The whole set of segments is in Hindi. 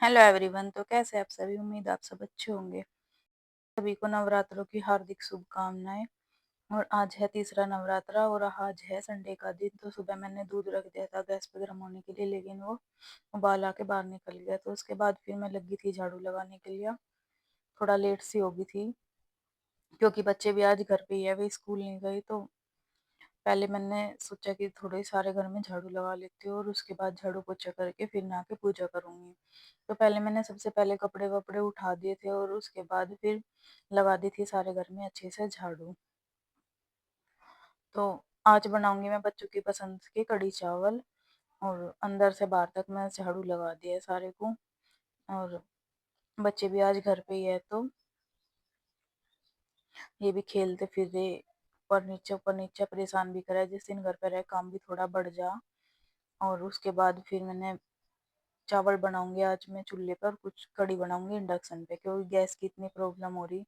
Hello everyone. तो कैसे आप सभी? उम्मीद आप सब अच्छे होंगे। सभी को नवरात्रों की हार्दिक शुभकामनाएं। और आज है तीसरा नवरात्रा और आज है संडे का दिन। तो सुबह मैंने दूध रख दिया था गैस पे गर्म होने के लिए, लेकिन वो उबाल आके बाहर निकल गया। तो उसके बाद फिर मैं लगी थी झाड़ू लगाने के लिए। थोड़ा लेट सी हो गई थी क्योंकि बच्चे भी आज घर पे ही है, वे स्कूल नहीं गए। तो पहले मैंने सोचा कि थोड़े सारे घर में झाड़ू लगा लेती हूँ और उसके बाद झाड़ू पोछा करके फिर नहा के पूजा करूंगी। तो पहले मैंने सबसे पहले कपड़े वपड़े उठा दिए थे और उसके बाद फिर लगा दी थी सारे घर में अच्छे से झाड़ू। तो आज बनाऊंगी मैं बच्चों की पसंद की कढ़ी चावल। और अंदर से बाहर तक मैं झाड़ू लगा दिया है सारे को। और बच्चे भी आज घर पे ही है तो ये भी खेलते फिर रहे, ऊपर नीचे परेशान भी करे। जिस दिन घर पे रहे काम भी थोड़ा बढ़ जा। और उसके बाद फिर मैंने चावल बनाऊंगी आज मैं चूल्हे पर, कुछ कढ़ी बनाऊंगी इंडक्शन पे क्योंकि गैस की इतनी प्रॉब्लम हो रही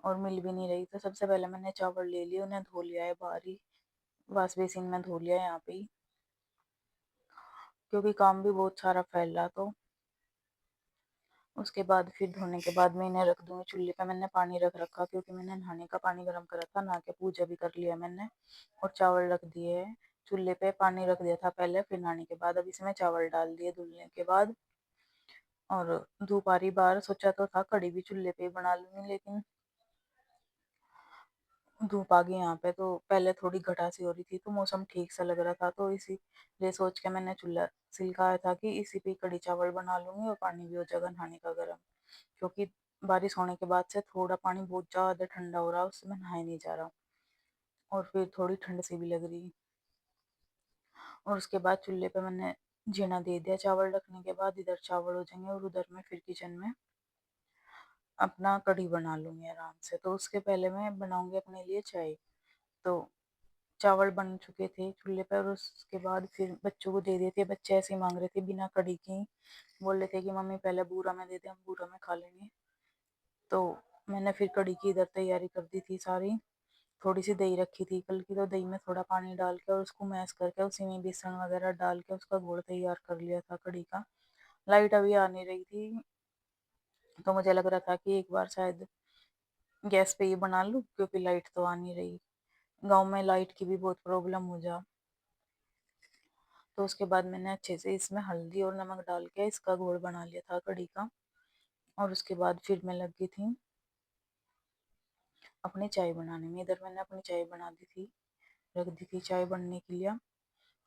और मिल भी नहीं रही। तो सबसे पहले मैंने चावल ले लिए, उन्हें धो लिया है बाहर ही, वॉश बेसिन में धो लिया है यहाँ पे ही, क्योंकि काम भी बहुत सारा फैल रहा। तो उसके बाद फिर धोने के बाद मैं इन्हें रख दूंगी चूल्हे पे। मैंने पानी रख रखा क्योंकि मैंने नहाने का पानी गर्म करा था, नहा के पूजा भी कर लिया मैंने। और चावल रख दिए है चूल्हे पे, पानी रख दिया था पहले, फिर नहाने के बाद अब इसमें चावल डाल दिए धुलने के बाद। और धूप आ रही बाहर, सोचा तो था कढ़ी भी चूल्हे पे ही बना लूंगी, लेकिन धूप आ गई यहाँ पे। तो पहले थोड़ी घटासी हो रही थी तो मौसम ठीक सा लग रहा था, तो इसीलिए सोच के मैंने चूल्हा सिलकाया था कि इसी पे कढ़ी चावल बना लूंगी और पानी भी हो जाएगा नहाने का गर्म। क्योंकि बारिश होने के बाद से थोड़ा पानी बहुत ज्यादा ठंडा हो रहा है, उससे मैं नहाया नहीं जा रहा। और फिर थोड़ी ठंड सी भी लग रही। और उसके बाद चूल्हे पे मैंने जीना दे दिया चावल रखने के बाद। इधर चावल हो जाएंगे और उधर मैं फिर किचन में अपना कढ़ी बना लूंगी आराम से। तो उसके पहले मैं बनाऊंगी अपने लिए चाय। तो चावल बन चुके थे चूल्हे पर और उसके बाद फिर बच्चों को दे देते। बच्चे ऐसे ही मांग रहे थे बिना कढ़ी के, बोल रहे थे कि मम्मी पहले बूरा में दे दे, हम बूरा में खा लेंगे। तो मैंने फिर कढ़ी की इधर तैयारी कर दी थी सारी। थोड़ी सी दही रखी थी कल की, तो दही में थोड़ा पानी डाल के और उसको मैश करके उसी में बेसन वगैरह डाल के उसका घोल तैयार कर लिया था कढ़ी का। लाइट अभी आ नहीं रही थी तो मुझे लग रहा था कि एक बार शायद गैस पे ही बना लूं, क्योंकि लाइट तो आ नहीं रही। गांव में लाइट की भी बहुत प्रॉब्लम हो जा। तो उसके बाद मैंने अच्छे से इसमें हल्दी और नमक डाल के इसका घोल बना लिया था कढ़ी का। और उसके बाद फिर मैं लगी थी अपनी चाय बनाने में। इधर मैंने अपनी चाय बना दी थी, रख दी थी चाय बनने के लिए।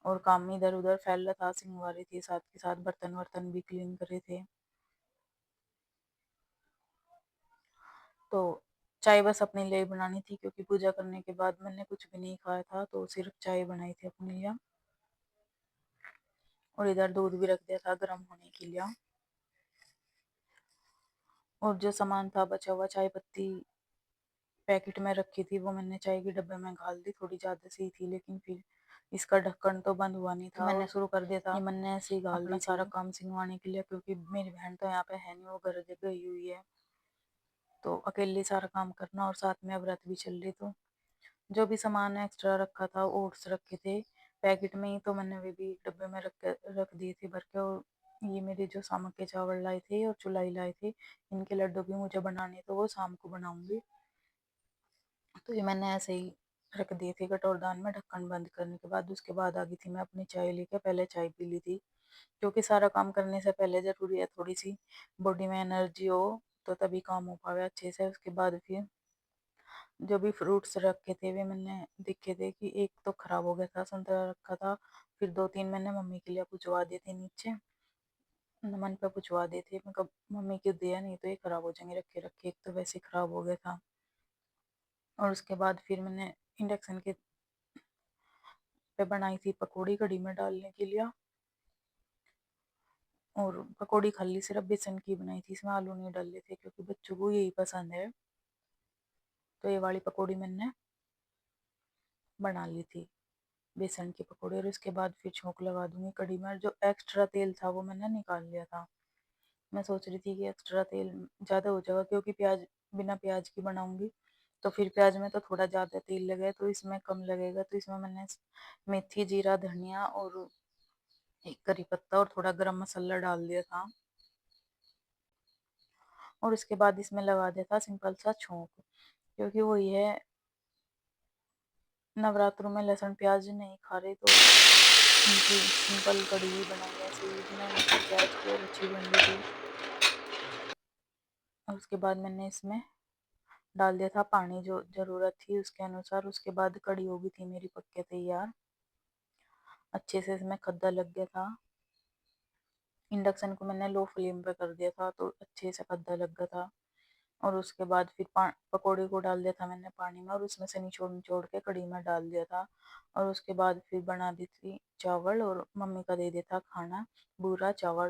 और काम में इधर उधर फैल रहा था, सिंगवा रही थी, साथ के साथ बर्तन वर्तन भी क्लीन कर रहे थे। तो चाय बस अपने लिए ही बनानी थी क्योंकि पूजा करने के बाद मैंने कुछ भी नहीं खाया था, तो सिर्फ चाय बनाई थी अपने लिए। और इधर दूध भी रख दिया था गर्म होने के लिए। और जो सामान था बचा हुआ, चाय पत्ती पैकेट में रखी थी, वो मैंने चाय के डब्बे में घाल दी। थोड़ी ज्यादा सी थी लेकिन फिर इसका ढक्कन तो बंद हुआ नहीं था, तो मैंने शुरू कर दिया था। ये मैंने ऐसे ही घाल दी सारा काम सिंगवाने के लिए, क्योंकि मेरी बहन तो यहाँ पे है नहीं, वो घर गई हुई है। तो अकेले सारा काम करना और साथ में व्रत भी चल रही। तो जो भी सामान एक्स्ट्रा रखा था, ओट्स रखे थे पैकेट में ही, तो मैंने वे भी डब्बे में रख दिए थे भर के। और ये मेरे जो सामक के चावल लाए थे और चुलाई लाए थे, इनके लड्डू भी मुझे बनाने, तो वो शाम को बनाऊंगी। तो ये मैंने ऐसे ही रख दिए थे कटोरदान में ढक्कन बंद करने के बाद। उसके बाद आ गई थी मैं अपनी चाय लेके। पहले चाय पी ली थी क्योंकि सारा काम करने से पहले जरूरी है थोड़ी सी बॉडी में एनर्जी हो, तो तभी काम हो पावे अच्छे से। उसके बाद फिर जो भी फ्रूट्स रखे थे वे मैंने देखे थे कि एक तो खराब हो गया था, संतरा रखा था। फिर दो तीन मैंने मम्मी के लिए पुचवा दिए थे नीचे, नमन पे पुचवा दिए थे। मैं कब मम्मी को दिया, नहीं तो ये खराब हो जाएंगे रखे रखे, एक तो वैसे खराब हो गया था। और उसके बाद फिर मैंने इंडक्शन के पे बनाई थी पकौड़ी कढ़ी में डालने के लिए। और पकौड़ी खाली सिर्फ बेसन की बनाई थी, इसमें आलू नहीं डाले थे क्योंकि बच्चों को यही पसंद है। तो ये वाली पकौड़ी मैंने बना ली थी, बेसन की पकौड़ी। और उसके बाद फिर छोंक लगा दूंगी कढ़ी में। जो एक्स्ट्रा तेल था वो मैंने निकाल लिया था। मैं सोच रही थी कि एक्स्ट्रा तेल ज़्यादा हो जाएगा क्योंकि प्याज बिना प्याज की बनाऊंगी, तो फिर प्याज में तो थोड़ा ज़्यादा तेल लगेगा, तो इसमें कम लगेगा। तो इसमें मैंने मेथी जीरा धनिया और एक करी पत्ता और थोड़ा गरम मसाला डाल दिया था। और उसके बाद इसमें लगा दिया था सिंपल सा छोंक, क्योंकि वही है, नवरात्रों में लहसुन प्याज नहीं खा रहे तो उनकी सिंपल कढ़ी ही बनाई, ऐसे ही बिना लहसुन प्याज की और अच्छी बन रही थी। और उसके बाद मैंने इसमें डाल दिया था पानी, जो ज़रूरत थी उसके अनुसार। उसके बाद कढ़ी हो गई थी मेरी पक के तैयार, अच्छे से इसमें खद्दा लग गया था। इंडक्शन को मैंने लो फ्लेम पे कर दिया था तो अच्छे से खद्दा लग गया था। और उसके बाद फिर पकौड़े को डाल दिया था मैंने पानी में, और उसमें से निचोड़ निचोड़ के कढ़ी में डाल दिया था। और उसके बाद फिर बना दी थी चावल, और मम्मी का दे दिया था खाना, बूरा चावल।